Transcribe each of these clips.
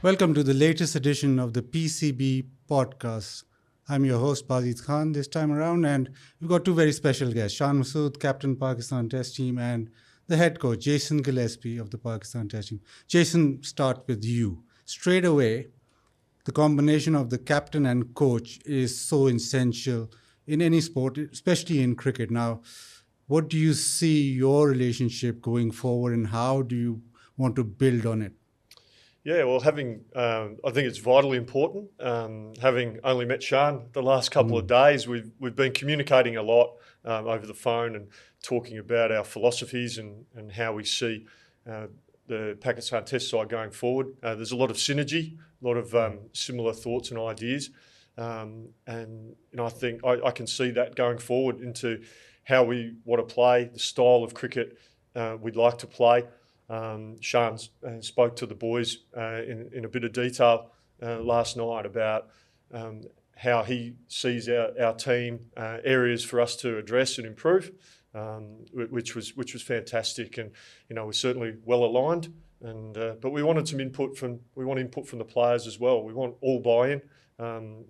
Welcome to the latest edition of the PCB Podcast. I'm your host, Bazid Khan, this time around, and we've got two very special guests, Shan Masood, captain Pakistan Test Team, and the head coach, Jason Gillespie of the Pakistan Test Team. Jason, start with you. Straight away, the combination of the captain and coach is so essential in any sport, especially in cricket. Now, what do you see your relationship going forward, and how do you want to build on it? Yeah, well, I think it's vitally important. Having only met Shan the last couple of days, we've been communicating a lot over the phone and talking about our philosophies and how we see the Pakistan Test side going forward. There's a lot of synergy, a lot of similar thoughts and ideas, and I think I can see that going forward into how we want to play, the style of cricket we'd like to play. Shan spoke to the boys in a bit of detail last night about how he sees our team, areas for us to address and improve, which was fantastic, and we're certainly well aligned. But we wanted some input from the players as well. We want all buy-in.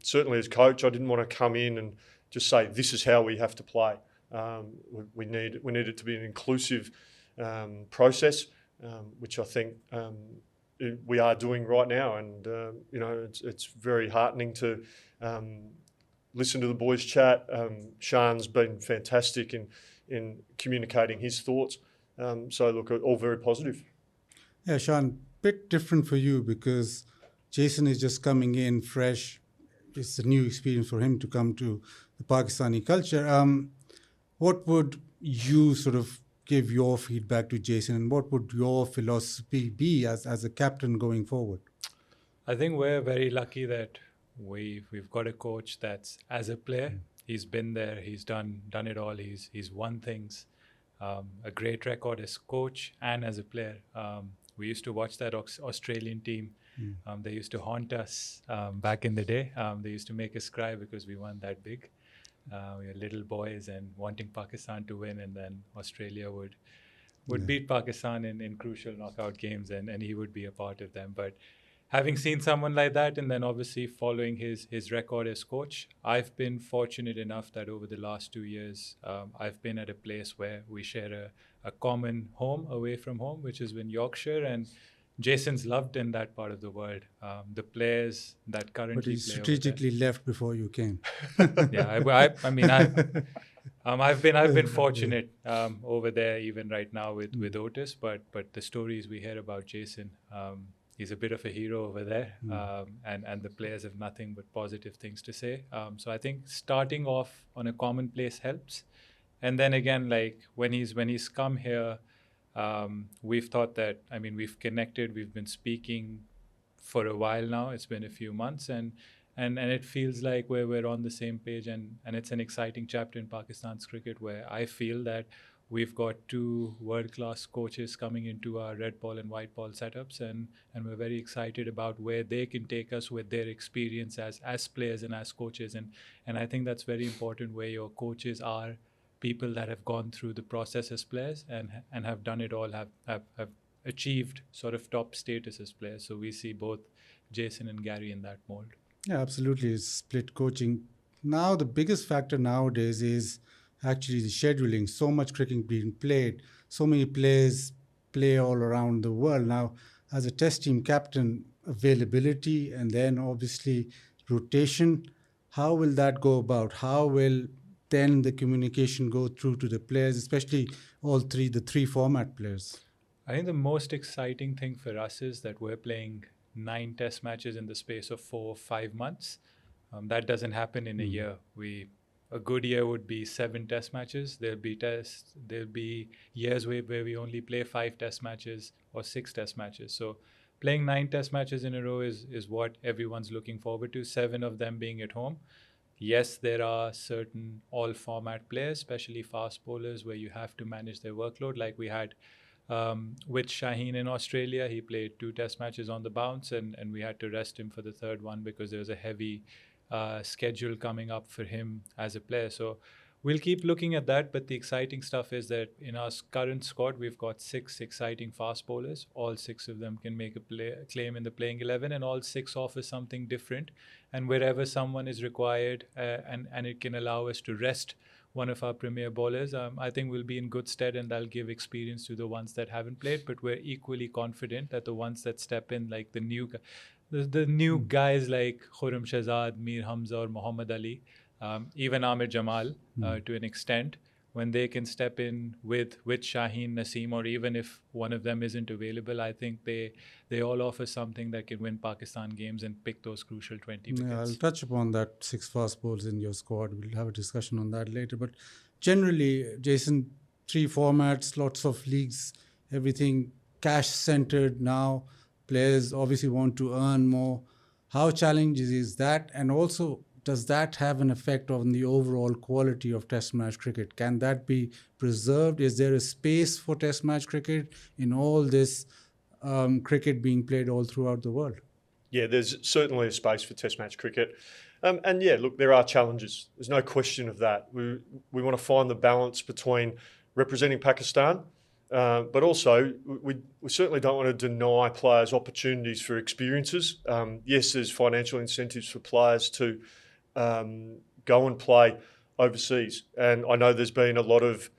Certainly as coach, I didn't want to come in and just say this is how we have to play. We need it to be an inclusive process. Which I think we are doing right now, and it's very heartening to listen to the boys chat. Shan's been fantastic in communicating his thoughts. So look, all very positive. Yeah, Shan, bit different for you because Jason is just coming in fresh. It's a new experience for him to come to the Pakistani culture. What would you sort of give your feedback to Jason, and what would your philosophy be as a captain going forward? I think we're very lucky that we've got a coach that's, as a player, he's been there, he's done it all, he's won things, a great record as coach and as a player. We used to watch that Australian team. They used to haunt us back in the day. They used to make us cry because we weren't that big. We were little boys and wanting Pakistan to win, and then Australia would beat Pakistan in crucial knockout games, and he would be a part of them. But having seen someone like that, and then obviously following his record as coach, I've been fortunate enough that over the last 2 years, I've been at a place where we share a common home away from home, which is in Yorkshire, and Jason's loved in that part of the world. The players that currently but he play strategically left before you came. Yeah, I've been fortunate over there, even right now with Otis. But the stories we hear about Jason, he's a bit of a hero over there, and the players have nothing but positive things to say. So I think starting off on a common place helps, and then again, like when he's come here. We've thought that, we've connected, we've been speaking for a while now. It's been a few months, and it feels like we're on the same page, and it's an exciting chapter in Pakistan's cricket where I feel that we've got two world-class coaches coming into our red ball and white ball setups, and we're very excited about where they can take us with their experience as players and as coaches, and I think that's very important, where your coaches are people that have gone through the process as players and have done it all, have achieved sort of top status as players. So we see both Jason and Gary in that mold. Yeah, absolutely. It's split coaching. Now, the biggest factor nowadays is actually the scheduling. So much cricket being played, so many players play all around the world. Now, as a test team captain, availability and then obviously rotation, how will that go about? How will then the communication go through to the players, especially the three format players? I think the most exciting thing for us is that we're playing 9 test matches in the space of 4 or 5 months. That doesn't happen in a year. A good year would be 7 test matches. There'll be years where we only play 5 test matches or 6 test matches. So playing 9 test matches in a row is what everyone's looking forward to, 7 of them being at home. Yes, there are certain all-format players, especially fast bowlers, where you have to manage their workload. Like we had with Shaheen in Australia, he played 2 test matches on the bounce, and we had to rest him for the 3rd one because there was a heavy schedule coming up for him as a player. So we'll keep looking at that. But the exciting stuff is that in our current squad, we've got 6 exciting fast bowlers. All 6 of them can make a claim in the playing 11, and all 6 offer something different. And wherever someone is required, and it can allow us to rest one of our premier bowlers, I think we'll be in good stead, and that'll give experience to the ones that haven't played. But we're equally confident that the ones that step in, like the new guys like Khurram Shahzad, Mir Hamza, or Muhammad Ali, even Amir Jamal, to an extent, when they can step in with Shaheen, Naseem, or even if one of them isn't available, I think they all offer something that can win Pakistan games and pick those crucial 20 wickets. Yeah, I'll touch upon that 6 fast bowls in your squad. We'll have a discussion on that later. But generally, Jason, 3 formats, lots of leagues, everything cash-centered now. Players obviously want to earn more. How challenging is that? And also, does that have an effect on the overall quality of Test match cricket? Can that be preserved? Is there a space for Test match cricket in all this cricket being played all throughout the world? Yeah, there's certainly a space for Test match cricket. And yeah, look, there are challenges. There's no question of that. We want to find the balance between representing Pakistan, but also we certainly don't want to deny players opportunities for experiences. Yes, there's financial incentives for players to go and play overseas. And I know there's been a lot of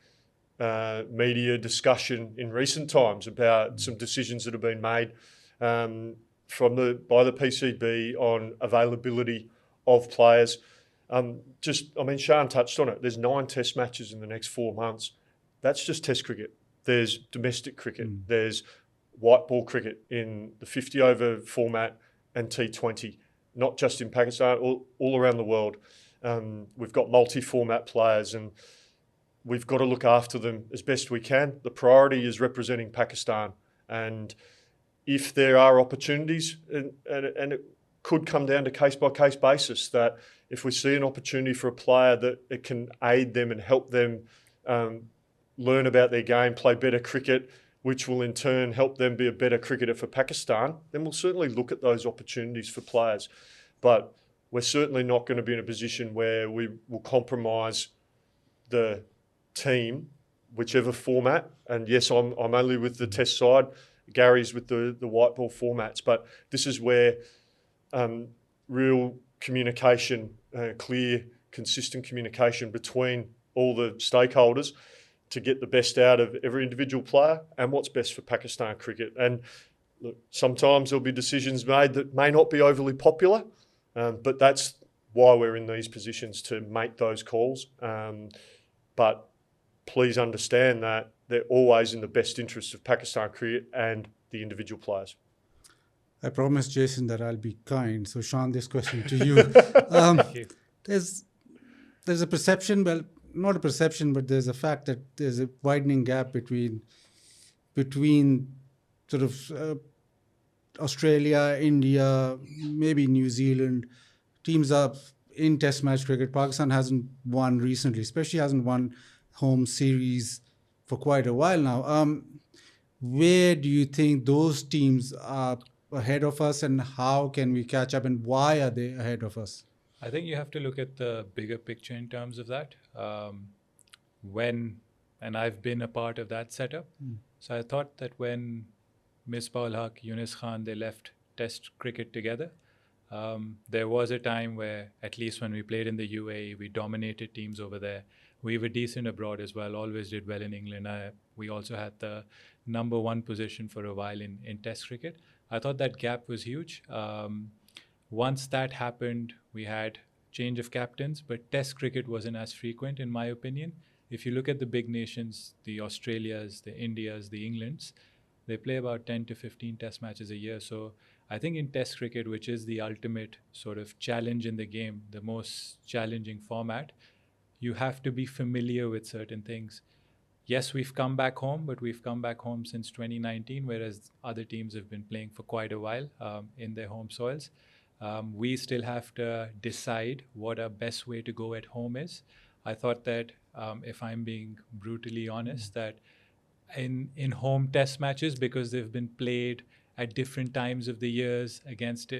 media discussion in recent times about some decisions that have been made by the PCB on availability of players. Shan touched on it. There's 9 Test matches in the next 4 months. That's just Test cricket. There's domestic cricket. There's white ball cricket in the 50-over format and T20. Not just in Pakistan, all around the world. We've got multi-format players, and we've got to look after them as best we can. The priority is representing Pakistan. And if there are opportunities, and it could come down to case-by-case basis, that if we see an opportunity for a player that it can aid them and help them learn about their game, play better cricket, which will in turn help them be a better cricketer for Pakistan, then we'll certainly look at those opportunities for players. But we're certainly not going to be in a position where we will compromise the team, whichever format. And yes, I'm only with the Test side. Gary's with the white ball formats. But this is where real communication, clear, consistent communication between all the stakeholders to get the best out of every individual player and what's best for Pakistan cricket. And look, sometimes there'll be decisions made that may not be overly popular, but that's why we're in these positions, to make those calls. But please understand that they're always in the best interest of Pakistan cricket and the individual players. I promise, Jason, that I'll be kind. So, Shan, this question to you. Thank you. There's a perception, well, not a perception, but there's a fact that there's a widening gap between sort of Australia, India, maybe New Zealand. Teams are in Test match cricket. Pakistan hasn't won recently, especially hasn't won home series for quite a while now. Where do you think those teams are ahead of us, and how can we catch up, and why are they ahead of us? I think you have to look at the bigger picture in terms of that. And I've been a part of that setup. So I thought that when Misbah-ul Haq, Yunus Khan, they left Test cricket together, there was a time where, at least when we played in the UAE, we dominated teams over there. We were decent abroad as well, always did well in England. We also had the number 1 position for a while in Test cricket. I thought that gap was huge. Once that happened, we had change of captains, but Test cricket wasn't as frequent, in my opinion. If you look at the big nations, the Australias, the Indias, the Englands, they play about 10 to 15 Test matches a year. So I think in Test cricket, which is the ultimate sort of challenge in the game, the most challenging format, you have to be familiar with certain things. Yes, we've come back home, but we've come back home since 2019, whereas other teams have been playing for quite a while in their home soils. We still have to decide what our best way to go at home is. I thought that, if I'm being brutally honest, that in home Test matches, because they've been played at different times of the years against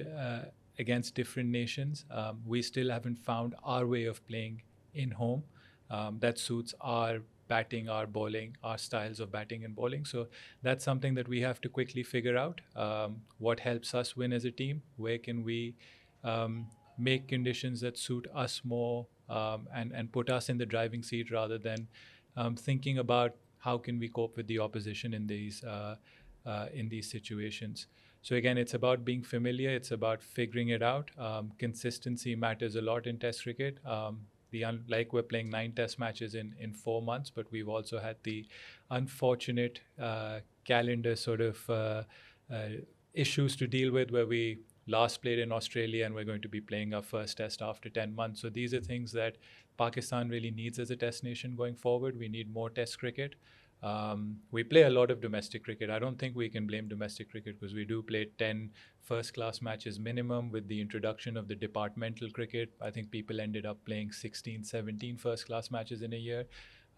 different nations, we still haven't found our way of playing in home. that suits our batting, our bowling, our styles of batting and bowling. So that's something that we have to quickly figure out. What helps us win as a team? Where can we make conditions that suit us more, and put us in the driving seat rather than thinking about how can we cope with the opposition in these situations. So again, it's about being familiar. It's about figuring it out. Consistency matters a lot in Test cricket. Like we're playing 9 Test matches in 4 months, but we've also had the unfortunate calendar sort of issues to deal with, where we last played in Australia and we're going to be playing our first Test after 10 months. So these are things that Pakistan really needs as a Test nation going forward. We need more Test cricket. We play a lot of domestic cricket. I don't think we can blame domestic cricket, because we do play 10 first-class matches minimum. With the introduction of the departmental cricket, I think people ended up playing 16, 17 first-class matches in a year.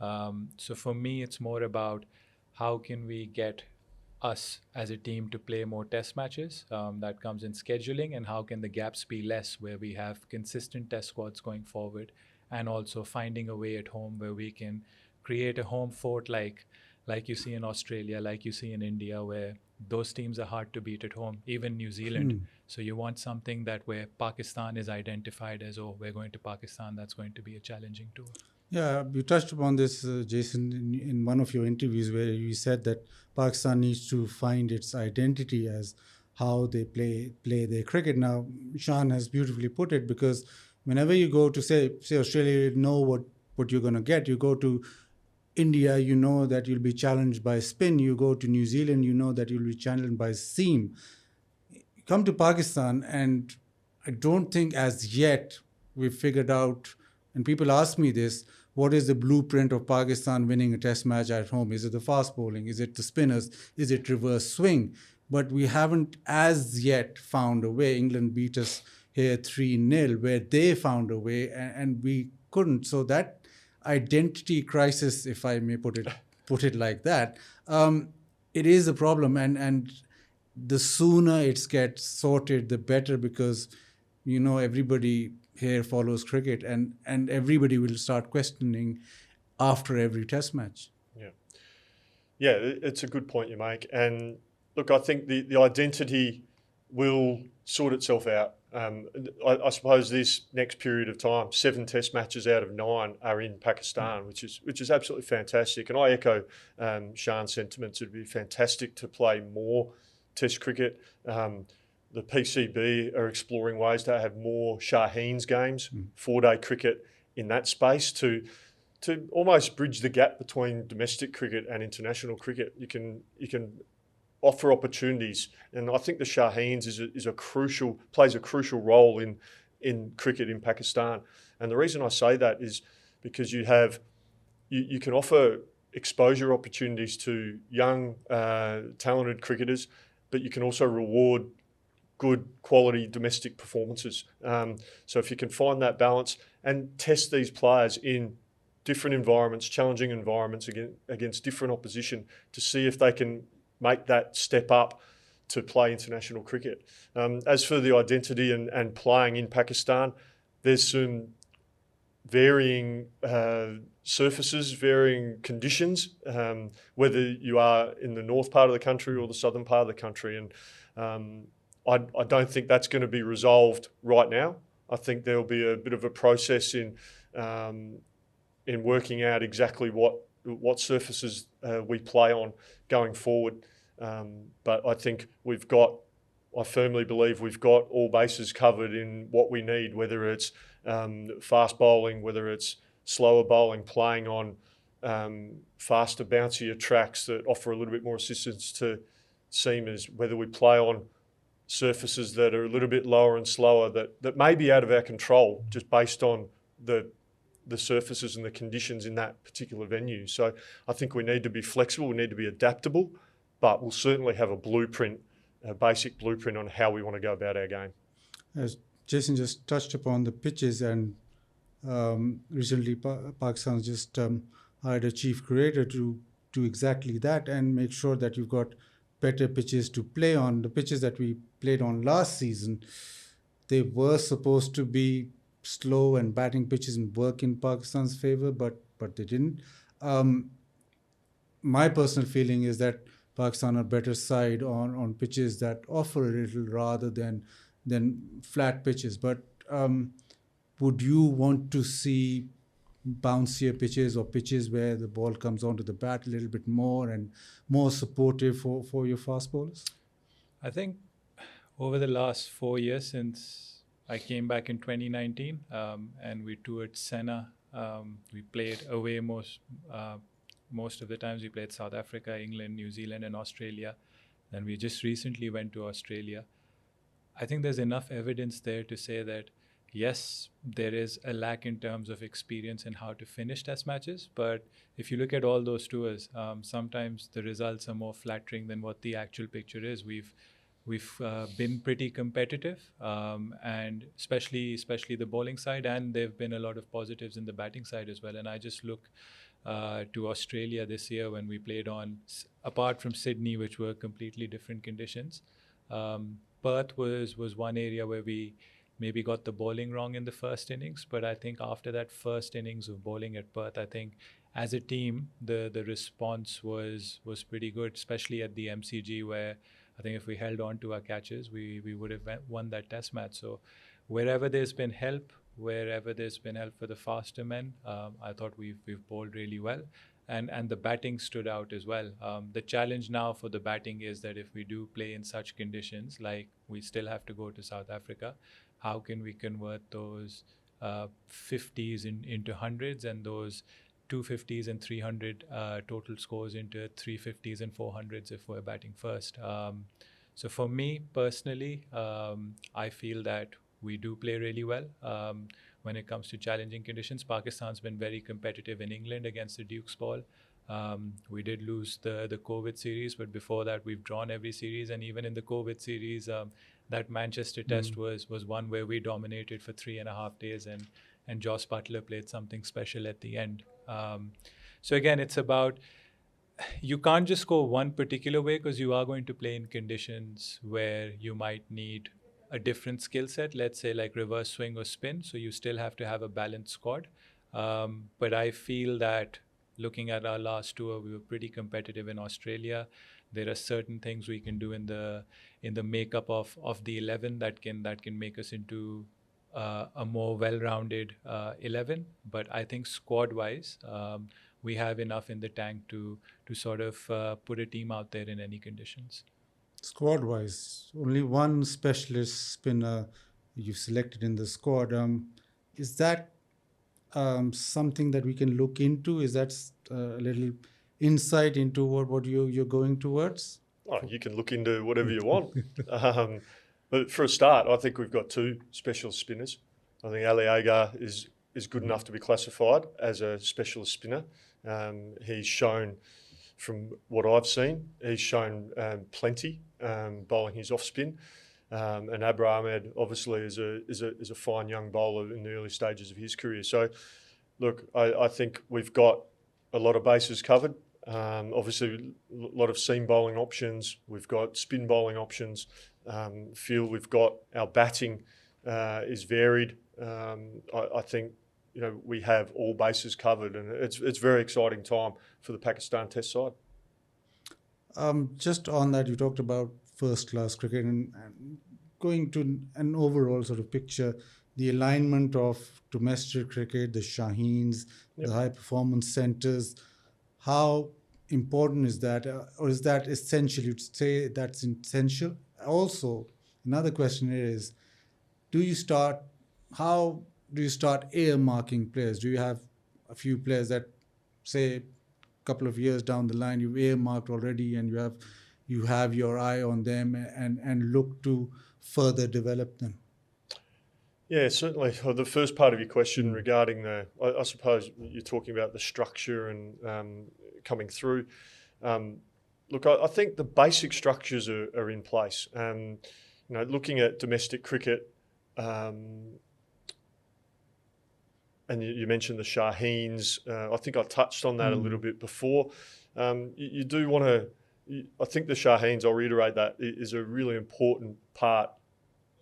So for me, it's more about how can we get us as a team to play more Test matches. That comes in scheduling, and how can the gaps be less, where we have consistent Test squads going forward, and also finding a way at home where we can create a home fort like you see in Australia, like you see in India, where those teams are hard to beat at home, even New Zealand. So you want something that where Pakistan is identified as, oh, we're going to Pakistan, that's going to be a challenging tour. Yeah, you touched upon this, Jason, in one of your interviews, where you said that Pakistan needs to find its identity as how they play their cricket. Now, Shan has beautifully put it, because whenever you go to, say Australia, you know what you're going to get. You go to India, you know that you'll be challenged by spin. You go to New Zealand, you know that you'll be challenged by seam. You come to Pakistan, and I don't think as yet we've figured out, and people ask me this, what is the blueprint of Pakistan winning a Test match at home? Is it the fast bowling? Is it the spinners? Is it reverse swing? But we haven't as yet found a way. England beat us here 3-0, where they found a way, and we couldn't. So that identity crisis, if I may put it like that, it is a problem, and the sooner it gets sorted, the better, because everybody here follows cricket, and everybody will start questioning after every Test match. Yeah, it's a good point you make, and look, I think the identity will sort itself out. I suppose this next period of time, 7 Test matches out of 9 are in Pakistan, which is absolutely fantastic. And I echo Shan's sentiments. It'd be fantastic to play more Test cricket. The PCB are exploring ways to have more Shaheen's games, 4-day cricket in that space to almost bridge the gap between domestic cricket and international cricket. You can offer opportunities, and I think the Shaheens plays a crucial role in cricket in Pakistan. And the reason I say that is because you can offer exposure opportunities to young, talented cricketers, but you can also reward good quality domestic performances. So if you can find that balance and test these players in different environments, challenging environments against different opposition, to see if they can make that step up to play international cricket. As for the identity and playing in Pakistan, there's some varying surfaces, varying conditions, whether you are in the north part of the country or the southern part of the country. And I don't think that's going to be resolved right now. I think there'll be a bit of a process in working out exactly what surfaces we play on going forward. But I think I firmly believe we've got all bases covered in what we need, whether it's fast bowling, whether it's slower bowling, playing on faster, bouncier tracks that offer a little bit more assistance to seamers, whether we play on surfaces that are a little bit lower and slower that may be out of our control just based on the surfaces and the conditions in that particular venue. So I think we need to be flexible, we need to be adaptable, but we'll certainly have a basic blueprint on how we want to go about our game. As Jason just touched upon the pitches, and recently Pakistan just hired a chief curator to do exactly that and make sure that you've got better pitches to play on. The pitches that we played on last season, they were supposed to be slow and batting pitches work in Pakistan's favor, but they didn't. My personal feeling is that Pakistan are better side on pitches that offer a little rather than flat pitches. But would you want to see bouncier pitches or pitches where the ball comes onto the bat a little bit more and more supportive for your fast bowlers? I think over the last 4 years since I came back in 2019 and we toured Senna, we played away most of the times. We played South Africa, England, New Zealand and Australia. And we just recently went to Australia. I think there's enough evidence there to say that yes, there is a lack in terms of experience in how to finish test matches. But if you look at all those tours, sometimes the results are more flattering than what the actual picture is. We've been pretty competitive, and especially the bowling side, and there've been a lot of positives in the batting side as well. And I just look to Australia this year when we played apart from Sydney, which were completely different conditions. Perth was one area where we maybe got the bowling wrong in the first innings, but I think after that first innings of bowling at Perth, I think as a team the response was pretty good, especially at the MCG, where I think if we held on to our catches, we would have won that test match. So wherever there's been help for the faster men, I thought we've bowled really well. And the batting stood out as well. The challenge now for the batting is that if we do play in such conditions, like we still have to go to South Africa, how can we convert those 50s into hundreds and those 250s and 300 total scores into 350s and 400s if we're batting first. So for me personally, I feel that we do play really well when it comes to challenging conditions. Pakistan's been very competitive in England against the Duke's ball. We did lose the COVID series, but before that we've drawn every series, and even in the COVID series, that Manchester test was one where we dominated for 3.5 days, and Joss Buttler played something special at the end. So again, it's about, you can't just go one particular way because you are going to play in conditions where you might need a different skill set, let's say like reverse swing or spin. So you still have to have a balanced squad. But I feel that looking at our last tour, we were pretty competitive in Australia. There are certain things we can do in the makeup of the 11 that can make us into a more well-rounded 11. But I think squad-wise, we have enough in the tank to sort of put a team out there in any conditions. Squad-wise, only one specialist spinner you've selected in the squad. Is that something that we can look into? Is that a little insight into what you're going towards? Oh, you can look into whatever you want. But for a start, I think we've got two specialist spinners. I think Ali Agar is good enough to be classified as a specialist spinner. He's shown, from what I've seen, he's shown plenty bowling his off spin. And Abra Ahmed obviously is a fine young bowler in the early stages of his career. So, look, I think we've got a lot of bases covered. Obviously, a lot of seam bowling options. We've got spin bowling options. Feel we've got our batting is varied. I think we have all bases covered, and it's very exciting time for the Pakistan Test side. Just on that, you talked about first-class cricket and going to an overall sort of picture, the alignment of domestic cricket, the Shaheens, the high-performance centres. How important is that, or is that essential? You'd say that's essential. Also, another question is, how do you start earmarking players? Do you have a few players that, say, a couple of years down the line, you've earmarked already and you have your eye on them and look to further develop them? Yeah, certainly. The first part of your question regarding I suppose you're talking about the structure and coming through. Look, I think the basic structures are in place. Looking at domestic cricket, and you mentioned the Shaheens. I think I touched on that a little bit before. You do want to. I think the Shaheens, I'll reiterate that, is a really important part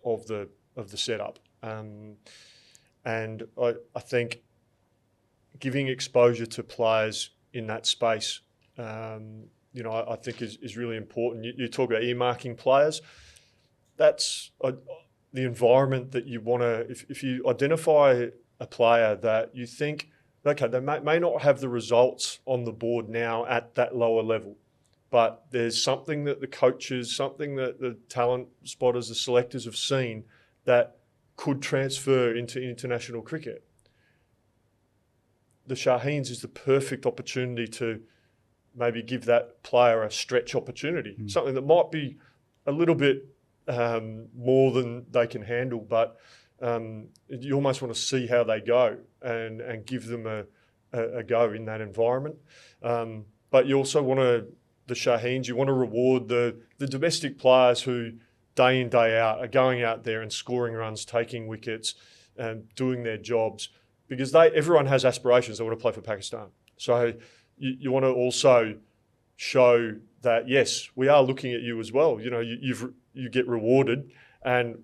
of the setup. And I think giving exposure to players in that space, I think is really important. You talk about earmarking players. That's the environment that you want to, if you identify a player that you think, okay, they may not have the results on the board now at that lower level, but there's something that the coaches, something that the talent spotters, the selectors have seen that could transfer into international cricket. The Shaheens is the perfect opportunity to maybe give that player a stretch opportunity, something that might be a little bit more than they can handle, but you almost want to see how they go and give them a go in that environment. But you also want to, the Shaheens, you want to reward the domestic players who day in, day out are going out there and scoring runs, taking wickets, and doing their jobs, because everyone has aspirations. They want to play for Pakistan. So you want to also show that, yes, we are looking at you as well. You get rewarded, and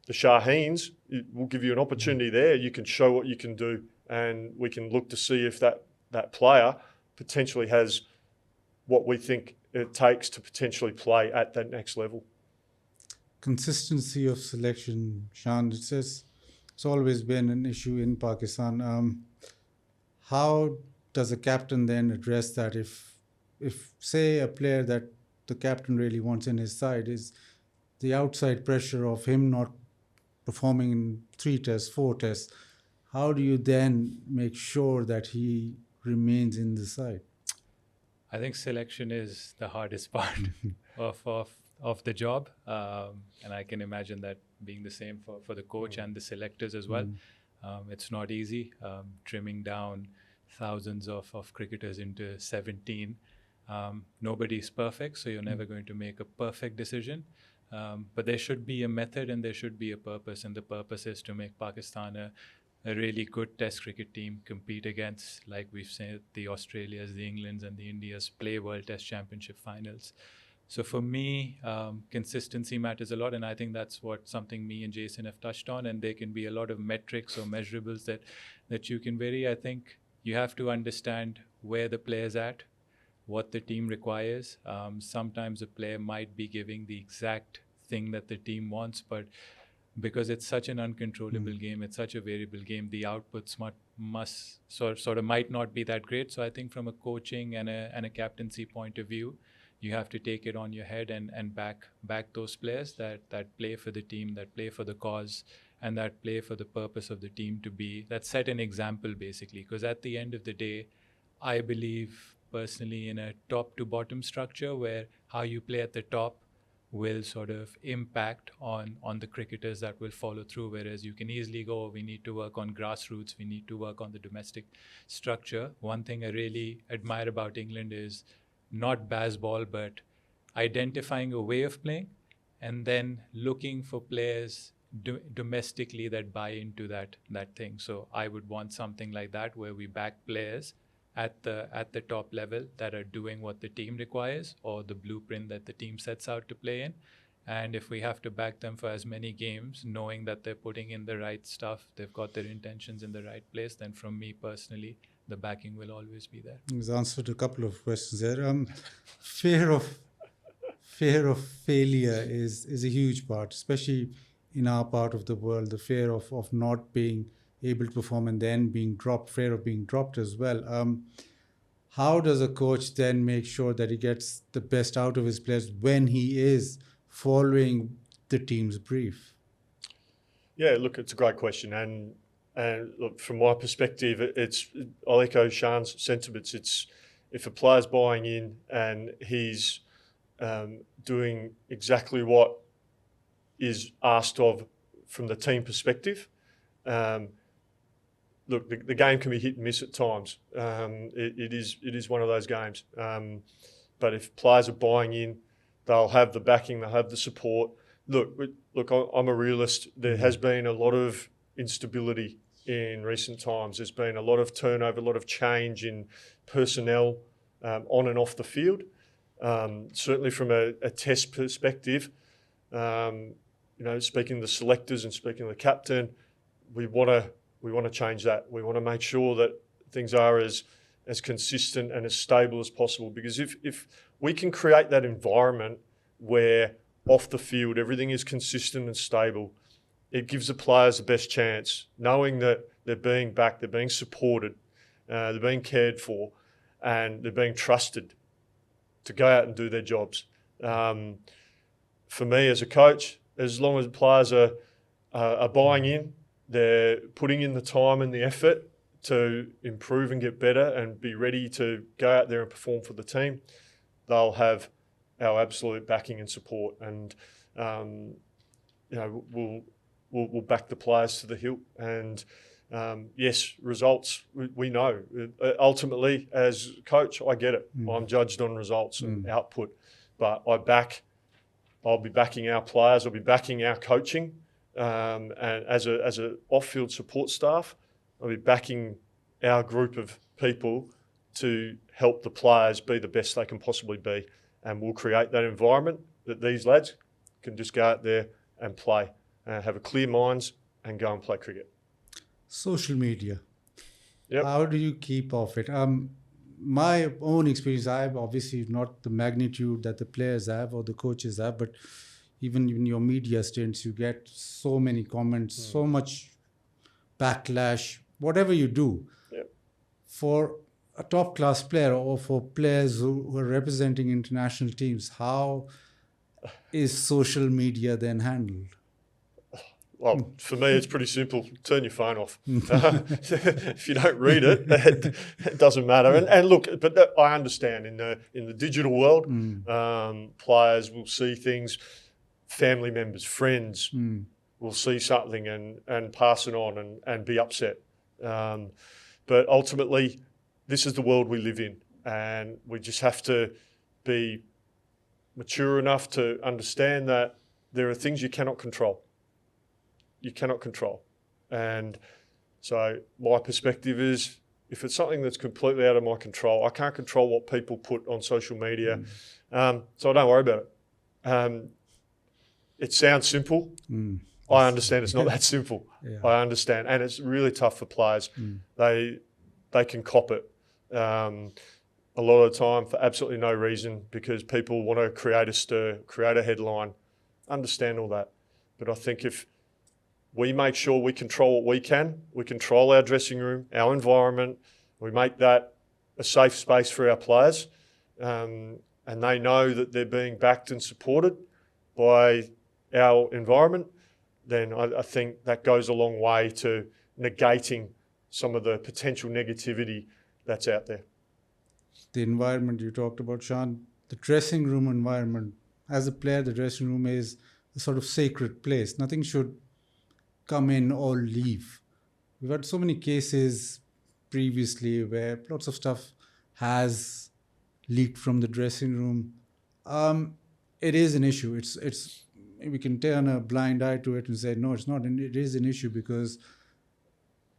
the Shaheens will give you an opportunity there. You can show what you can do, and we can look to see if that player potentially has what we think it takes to potentially play at that next level. Consistency of selection, Shan, it's always been an issue in Pakistan. How does a captain then address that if say a player that the captain really wants in his side is the outside pressure of him not performing in 3 tests, 4 tests, how do you then make sure that he remains in the side? I think selection is the hardest part of the job, and I can imagine that being the same for the coach and the selectors as well. It's not easy, trimming down thousands of cricketers into 17. Nobody's perfect, so you're never going to make a perfect decision. But there should be a method and there should be a purpose, and the purpose is to make Pakistan a really good test cricket team, compete against, like we've said, the Australias, the Englands and the Indias, play World Test Championship finals. So for me, consistency matters a lot, and I think that's something me and Jason have touched on, and there can be a lot of metrics or measurables that you can vary. I think you have to understand where the player's at, what the team requires. Sometimes a player might be giving the exact thing that the team wants, but because it's such an uncontrollable game, it's such a variable game, the outputs must sort of might not be that great. So I think from a coaching and a captaincy point of view, you have to take it on your head and back those players that play for the team, that play for the cause, and that play for the purpose of the team that set an example, basically. Because at the end of the day, I believe personally in a top to bottom structure where how you play at the top will sort of impact on the cricketers that will follow through, whereas you can easily go, we need to work on grassroots, we need to work on the domestic structure. One thing I really admire about England is not baseball, but identifying a way of playing and then looking for players domestically that buy into that thing. So I would want something like that where we back players at the top level that are doing what the team requires or the blueprint that the team sets out to play in. And if we have to back them for as many games, knowing that they're putting in the right stuff, they've got their intentions in the right place, then from me personally, the backing will always be there. He's answered a couple of questions there. Fear of failure is a huge part, especially in our part of the world. The fear of not being able to perform and then being dropped, fear of being dropped as well. How does a coach then make sure that he gets the best out of his players when he is following the team's brief? Yeah, look, it's a great question. And look, from my perspective, I'll echo Shan's sentiments. It's if a player's buying in and he's doing exactly what is asked of from the team perspective, look, the game can be hit and miss at times. It is one of those games. But if players are buying in, they'll have the backing, they'll have the support. Look, I'm a realist. There has been a lot of instability in recent times. There's been a lot of turnover, a lot of change in personnel on and off the field. Certainly from a test perspective, speaking to the selectors and speaking to the captain, we want to we want to change that. We want to make sure that things are as consistent and as stable as possible, because if we can create that environment where off the field everything is consistent and stable, it gives the players the best chance, knowing that they're being backed, they're being supported, they're being cared for, and they're being trusted to go out and do their jobs. For me as a coach, as long as the players are buying in, they're putting in the time and the effort to improve and get better and be ready to go out there and perform for the team, they'll have our absolute backing and support. And we'll back the players to the hilt. And yes, results, we know. Ultimately, as coach, I get it. I'm judged on results and output. But I'll be backing our players, I'll be backing our coaching. And as a off-field support staff, I'll be backing our group of people to help the players be the best they can possibly be. And we'll create that environment that these lads can just go out there and play, have a clear minds and go and play cricket. Social media. Yep. How do you keep off it? My own experience, I've obviously not the magnitude that the players have or the coaches have, but even in your media stints, you get so many comments, so much backlash, whatever you do. Yep. For a top-class player or for players who are representing international teams, how is social media then handled? Well, for me, it's pretty simple. Turn your phone off. If you don't read it, it doesn't matter. And look, but I understand in the digital world, players will see things, family members, friends will see something and pass it on and be upset. But ultimately, this is the world we live in, and we just have to be mature enough to understand that there are things you cannot control. You cannot control. And so my perspective is, if it's something that's completely out of my control, I can't control what people put on social media. So I don't worry about it. It sounds simple. I understand it's not that simple. Yeah. I understand. And it's really tough for players. They can cop it a lot of the time for absolutely no reason, because people want to create a stir, create a headline. Understand all that. But I think if we make sure we control what we control our dressing room, our environment, we make that a safe space for our players, and they know that they're being backed and supported by our environment, then I think that goes a long way to negating some of the potential negativity that's out there. The environment you talked about, Shan, the dressing room environment. As a player, the dressing room is a sort of sacred place. Nothing should come in or leave. We've had so many cases previously where lots of stuff has leaked from the dressing room. It is an issue. It's we can turn a blind eye to it and say, no, it's not. And it is an issue because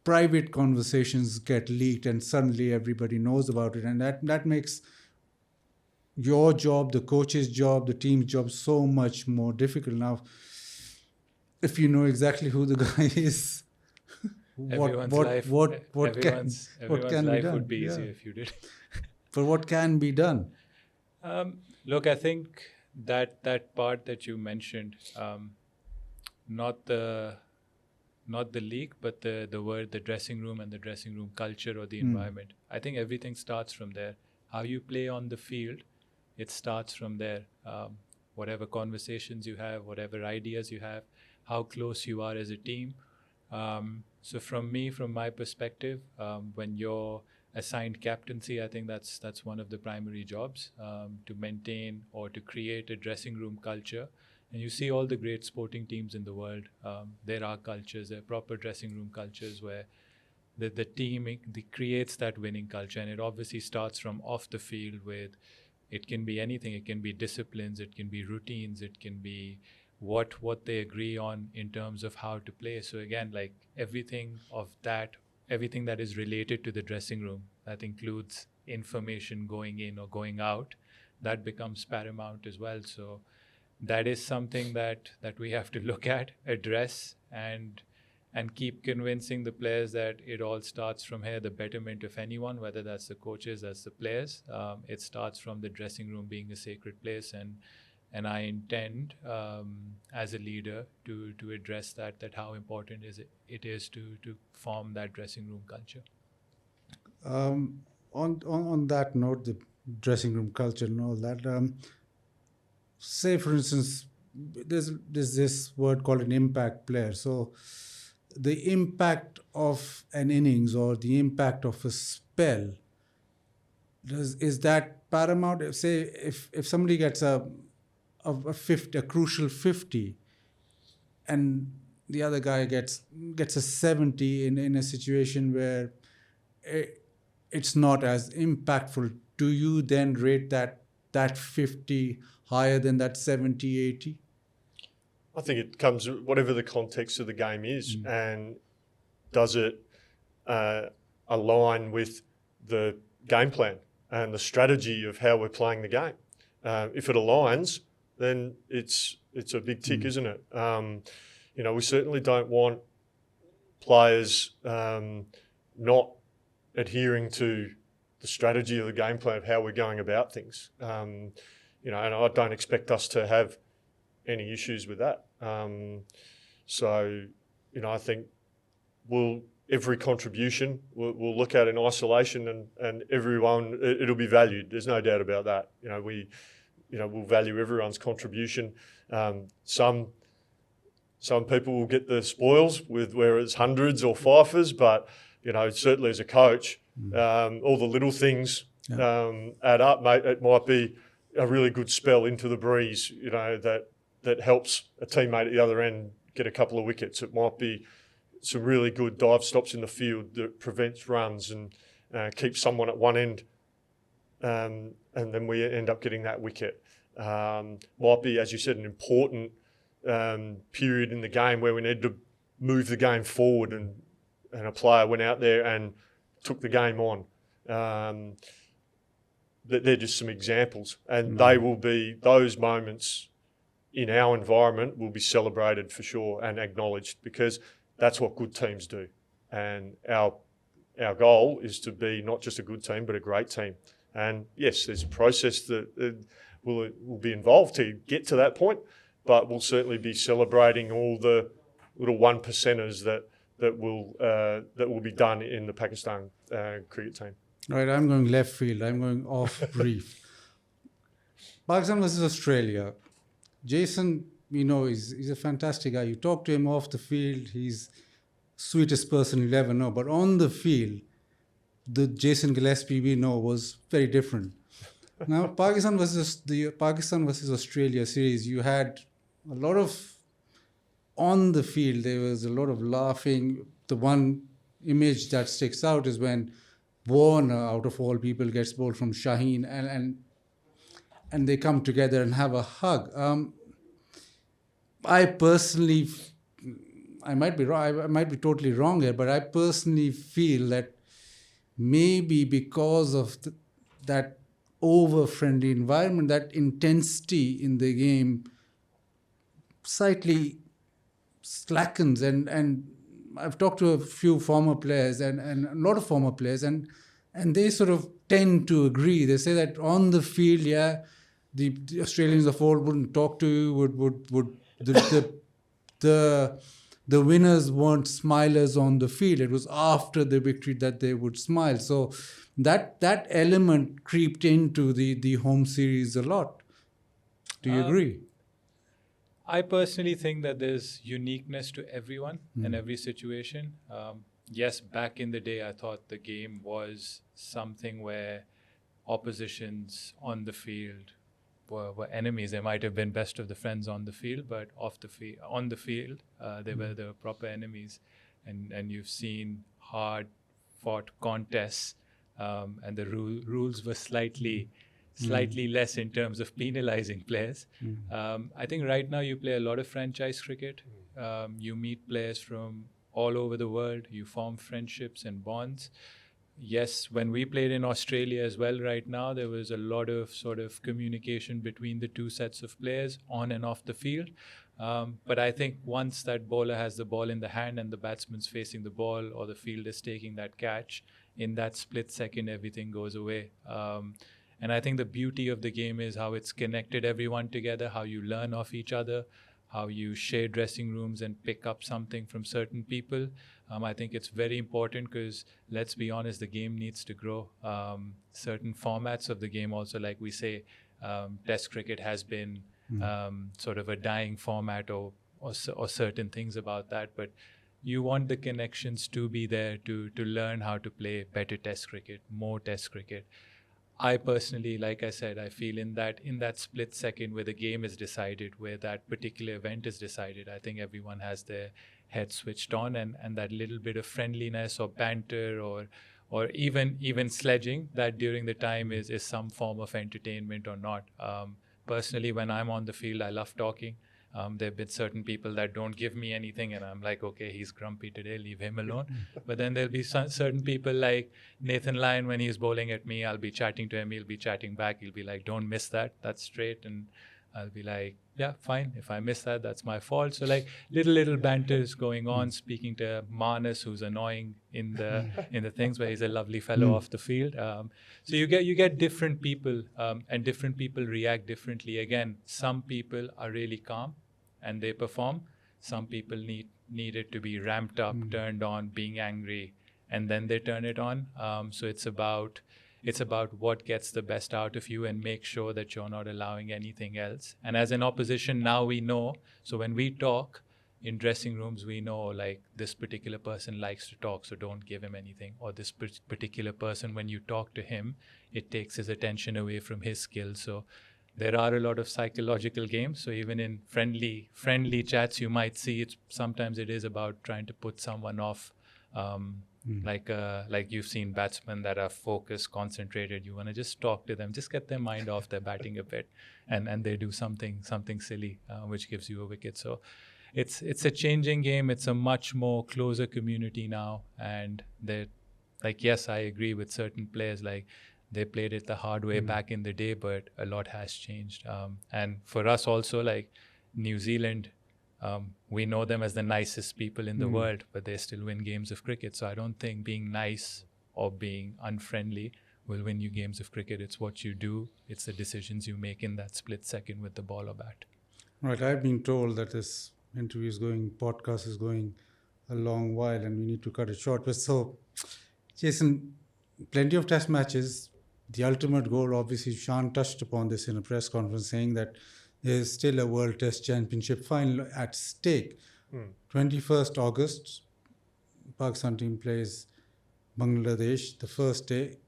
private conversations get leaked and suddenly everybody knows about it. And that makes your job, the coach's job, the team's job so much more difficult. Now, if you know exactly who the guy is, Everyone's life would be easier if you did. But what can be done? Look, I think that part that you mentioned, not the leak, but the word, the dressing room and the dressing room culture or the environment. I think everything starts from there. How you play on the field, it starts from there. Whatever conversations you have, whatever ideas you have, how close you are as a team. So from my perspective, when you're assigned captaincy, I think that's one of the primary jobs, to maintain or to create a dressing room culture. And you see all the great sporting teams in the world. There are cultures, there are proper dressing room cultures where the team creates that winning culture. And it obviously starts from off the field with, it can be anything. It can be disciplines, it can be routines, it can be what they agree on in terms of how to play. So again, like everything that is related to the dressing room, that includes information going in or going out, that becomes paramount as well. So that is something that we have to look at, address, and and keep convincing the players that it all starts from here, the betterment of anyone, whether that's the coaches, that's the players. It starts from the dressing room being a sacred place, and I intend as a leader to address that how important it is to form that dressing room culture. On that note, the dressing room culture and all that, say for instance, there's this word called an impact player. So the impact of an innings or the impact of a spell, is that paramount? Say if somebody gets a 50, a crucial 50, and the other guy gets a 70 in a situation where it's not as impactful, do you then rate that 50 higher than that 70, 80? I think it comes whatever the context of the game is, and does it align with the game plan and the strategy of how we're playing the game. If it aligns, then it's a big tick, isn't it? We certainly don't want players not adhering to the strategy of the game plan of how we're going about things. And I don't expect us to have any issues with that. I think every contribution we'll look at in isolation, and everyone, it'll be valued. There's no doubt about that. We'll value everyone's contribution. Some people will get the spoils where it's hundreds or fifers, but certainly as a coach, all the little things add up, mate. It might be a really good spell into the breeze, that helps a teammate at the other end get a couple of wickets. It might be some really good dive stops in the field that prevents runs and keeps someone at one end, and then we end up getting that wicket. Might be, as you said, an important period in the game where we need to move the game forward, and a player went out there and took the game on. They're just some examples, and they will be, those moments in our environment will be celebrated for sure and acknowledged, because that's what good teams do. And our goal is to be not just a good team, but a great team. And yes, there's a process that will be involved to get to that point, but we'll certainly be celebrating all the little 1%ers that will be done in the Pakistan cricket team. Right, I'm going left field. I'm going off brief. Pakistan versus Australia. Jason, he's a fantastic guy. You talk to him off the field, he's sweetest person you'll ever know. But on the field, the Jason Gillespie we know was very different. Now, Pakistan versus Australia series, you had a lot of, on the field, there was a lot of laughing. The one image that sticks out is when Warner, out of all people, gets bowled from Shaheen, and they come together and have a hug. I personally, I might be wrong, I might be totally wrong here, but I personally feel that maybe because of that over-friendly environment, that intensity in the game slightly slackens. And I've talked to a few former players and a lot of former players, and they sort of tend to agree. They say that on the field, the Australians of old wouldn't talk to you, the winners weren't smilers on the field. It was after the victory that they would smile. So that element creeped into the home series a lot. Do you agree? I personally think that there's uniqueness to everyone and every situation. Yes, back in the day, I thought the game was something where oppositions on the field were enemies. They might have been best of the friends on the field, but on the field, they were the proper enemies. And you've seen hard-fought contests, and the rules were slightly less in terms of penalizing players. I think right now you play a lot of franchise cricket. You meet players from all over the world. You form friendships and bonds. Yes, when we played in Australia as well right now, there was a lot of sort of communication between the two sets of players on and off the field. But I think once that bowler has the ball in the hand and the batsman's facing the ball or the field is taking that catch, in that split second, everything goes away. And I think the beauty of the game is how it's connected everyone together, how you learn off each other, how you share dressing rooms and pick up something from certain people. I think it's very important because, let's be honest, the game needs to grow. Certain formats of the game also, like we say, Test cricket has been sort of a dying format or certain things about that. But you want the connections to be there to learn how to play better Test cricket, more Test cricket. I personally, like I said, I feel in that split second where the game is decided, where that particular event is decided, I think everyone has their head switched on, and that little bit of friendliness or banter or even sledging that during the time is some form of entertainment or not. Personally, when I'm on the field, I love talking. There have been certain people that don't give me anything, and I'm like, okay, he's grumpy today, leave him alone. But then there'll be certain people like Nathan Lyon, when he's bowling at me, I'll be chatting to him, he'll be chatting back, he'll be like, don't miss that, that's straight. And I'll be like, yeah, fine, if I miss that, that's my fault. So like little banters going on, speaking to Manas, who's annoying in the things, where he's a lovely fellow off the field. So you get different people, and different people react differently. Again, some people are really calm and they perform. Some people need it to be ramped up, turned on, being angry, and then they turn it on. So it's about what gets the best out of you and make sure that you're not allowing anything else. And as an opposition, now we know. So when we talk in dressing rooms, we know like this particular person likes to talk, so don't give him anything. Or this particular person, when you talk to him, it takes his attention away from his skills. So there are a lot of psychological games. So even in friendly chats, you might see sometimes it is about trying to put someone off. Like you've seen batsmen that are focused, concentrated. You want to just talk to them, just get their mind off their batting a bit, and they do something silly, which gives you a wicket. So it's a changing game. It's a much more closer community now, and yes, I agree with certain players, like they played it the hard way back in the day, but a lot has changed. And for us also, like New Zealand, we know them as the nicest people in the world, but they still win games of cricket. So I don't think being nice or being unfriendly will win you games of cricket. It's what you do. It's the decisions you make in that split second with the ball or bat. Right. I've been told that this podcast is going a long while and we need to cut it short. But so, Jason, plenty of test matches. The ultimate goal, obviously, Shan touched upon this in a press conference, saying that there's still a World Test Championship final at stake. 21st August, Pakistan team plays Bangladesh the first day.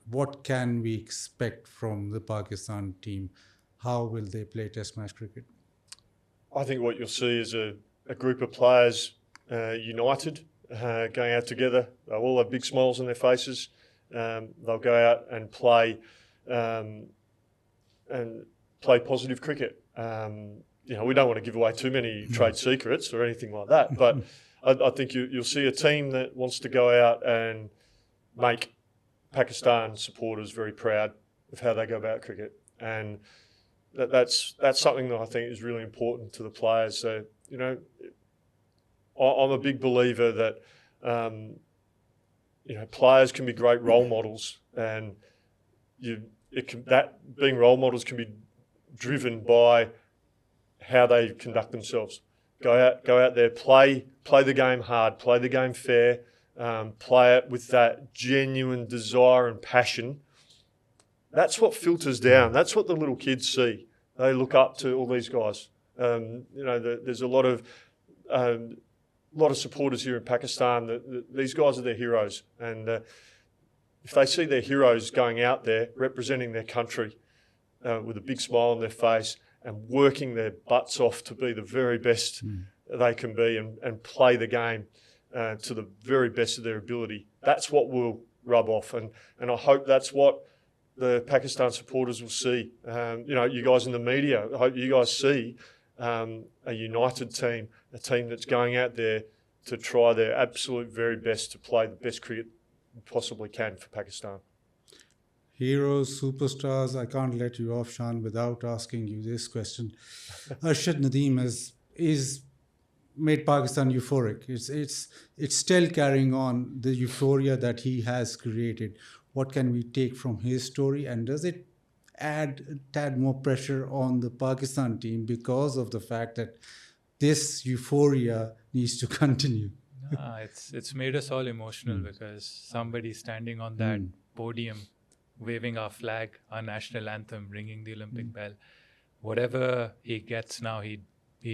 What can we expect from the Pakistan team? How will they play Test match cricket? I think what you'll see is a group of players united, going out together. They'll all have big smiles on their faces. They'll go out and play positive cricket. We don't want to give away too many trade secrets or anything like that, but I think you'll see a team that wants to go out and make Pakistan supporters very proud of how they go about cricket, and that's something that I think is really important to the players. So I'm a big believer that players can be great role models, and being role models can be driven by how they conduct themselves. Go out there, play the game hard, play the game fair, play it with that genuine desire and passion. That's what filters down. That's what the little kids see. They look up to all these guys. There's a lot of supporters here in Pakistan. These guys are their heroes, and if they see their heroes going out there representing their country with a big smile on their face and working their butts off to be the very best they can be and play the game to the very best of their ability, that's what will rub off. And I hope that's what the Pakistan supporters will see. You guys in the media, I hope you guys see a united team, a team that's going out there to try their absolute very best to play the best cricket possibly can for Pakistan. Heroes, superstars, I can't let you off, Shan, without asking you this question. Arshad Nadeem has is made Pakistan euphoric. It's still carrying on the euphoria that he has created. What can we take from his story, and does it add a tad more pressure on the Pakistan team because of the fact that this euphoria needs to continue? It's made us all emotional because somebody standing on that podium, waving our flag, our national anthem, ringing the Olympic bell, whatever he gets now, he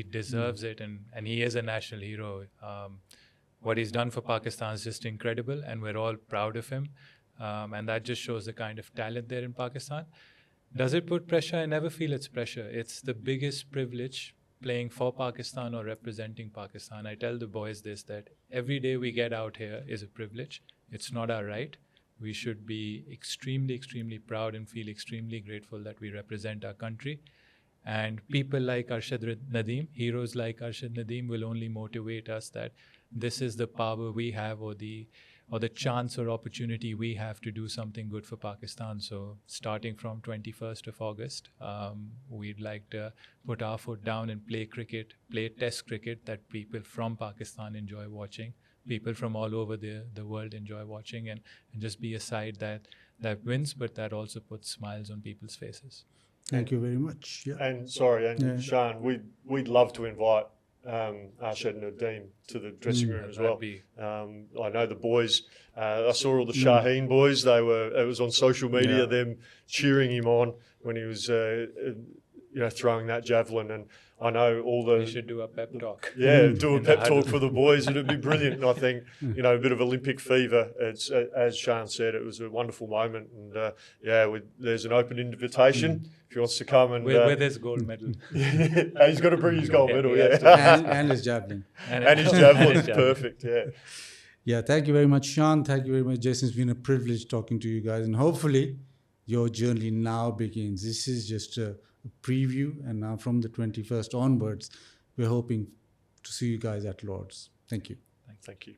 deserves it, and he is a national hero. What he's done for Pakistan is just incredible, and we're all proud of him. And that just shows the kind of talent there in Pakistan. Does it put pressure? I never feel it's pressure. It's the biggest privilege playing for Pakistan or representing Pakistan. I tell the boys this, that every day we get out here is a privilege. It's not our right. We should be extremely, extremely proud and feel extremely grateful that we represent our country. And people like Arshad Nadeem, heroes like Arshad Nadeem will only motivate us that this is the power we have, or the chance or opportunity we have to do something good for Pakistan. So starting from 21st of August, we'd like to put our foot down and play cricket, play test cricket that people from Pakistan enjoy watching, people from all over the world enjoy watching, and just be a side that wins, but that also puts smiles on people's faces. Thank you very much. Yeah. And Shan, we'd love to invite Arshad Nadeem to the dressing room as well. I know the boys. I saw all the Shaheen boys. It was on social media, them cheering him on when he was, throwing that javelin. And I know all the. We should do a pep talk. Yeah, do a pep talk for the boys. It'd be brilliant. And I think a bit of Olympic fever. It's as Shan said, it was a wonderful moment. And there's an open invitation if he wants to come and with his gold medal. He's got to bring his gold medal. And his javelin. And his javelin. Perfect. Yeah. Yeah. Thank you very much, Shan. Thank you very much, Jason. It's been a privilege talking to you guys, and hopefully your journey now begins. This is just a preview, and now from the 21st onwards, we're hoping to see you guys at Lord's. Thank you. Thank you.